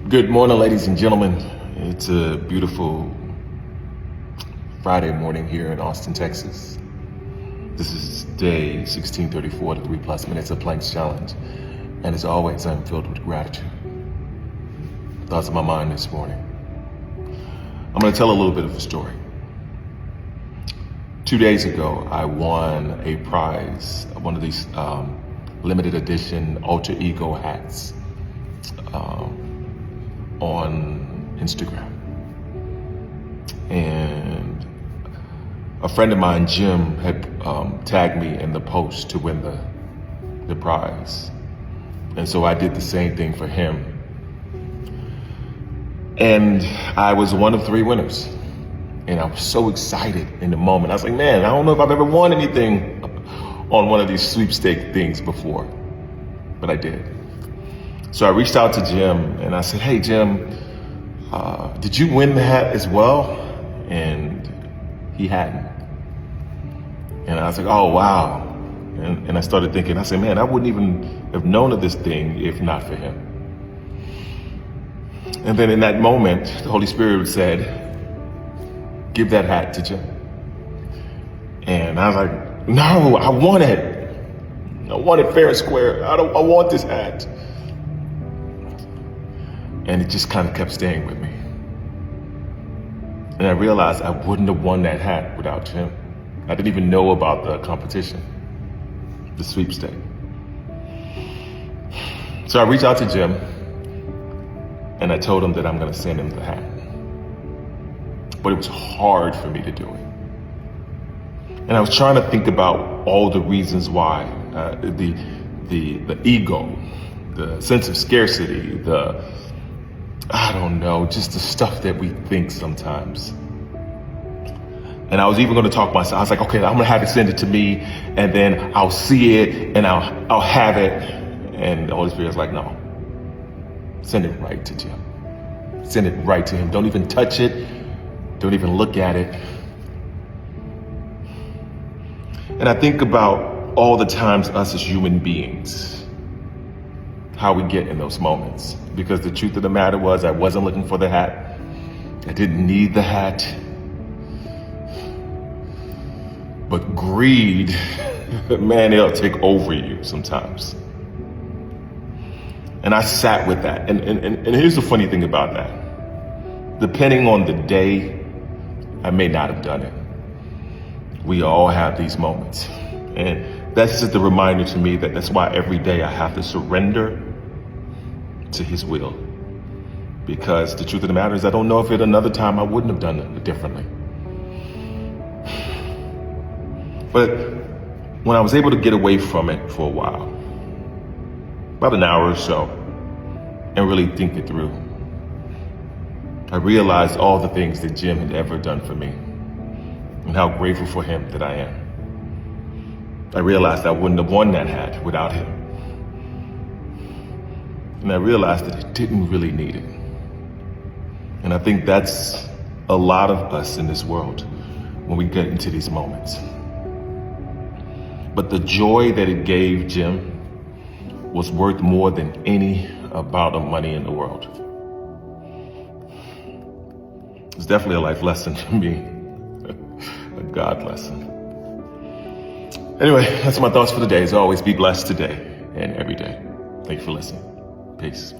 Good morning, ladies and gentlemen. It's a beautiful Friday morning here in Austin, Texas. This is day 1634 to 3 plus minutes of Planks Challenge. And as always, I'm filled with gratitude. Thoughts on my mind this morning. I'm going to tell a little bit of a story. 2 days ago, I won a prize, one of these limited edition alter ego hats on Instagram. And a friend of mine, Jim, had tagged me in the post to win the prize. And so I did the same thing for him. And I was one of 3 winners. And I was so excited in the moment. I was like, man, I don't know if I've ever won anything on one of these sweepstake things before, but I did. So I reached out to Jim and I said, hey, Jim, did you win the hat as well? And he hadn't. And I was like, oh, wow. And I started thinking, I said, man, I wouldn't even have known of this thing if not for him. And then in that moment, the Holy Spirit said, give that hat to Jim. And I was like, no, I want it. I want it fair and square. I want this hat. And it just kind of kept staying with me. And I realized I wouldn't have won that hat without Jim. I didn't even know about the competition, the sweepstake. So I reached out to Jim and I told him that I'm going to send him the hat. But it was hard for me to do it. And I was trying to think about all the reasons why, the ego, the sense of scarcity, I don't know, just the stuff that we think sometimes. And I was even going to talk myself. I was like, okay, I'm going to have it send it to me, and then I'll see it, and I'll have it. And the Holy Spirit was like, no, send it right to Jim. Send it right to him. Don't even touch it. Don't even look at it. And I think about all the times us as human beings, how we get in those moments. Because the truth of the matter was, I wasn't looking for the hat. I didn't need the hat. But greed, man, it'll take over you sometimes. And I sat with that. And here's the funny thing about that. Depending on the day, I may not have done it. We all have these moments. And that's just a reminder to me that that's why every day I have to surrender to his will. Because the truth of the matter is I don't know if at another time I wouldn't have done it differently. But when I was able to get away from it for a while, about an hour or so, and really think it through, I realized all the things that Jim had ever done for me and how grateful for him that I am. I realized I wouldn't have won that hat without him. And I realized that I didn't really need it. And I think that's a lot of us in this world when we get into these moments. But the joy that it gave Jim was worth more than any amount of money in the world. It's definitely a life lesson for me, a God lesson. Anyway, that's my thoughts for the day. As always, be blessed today and every day. Thank you for listening. Peace.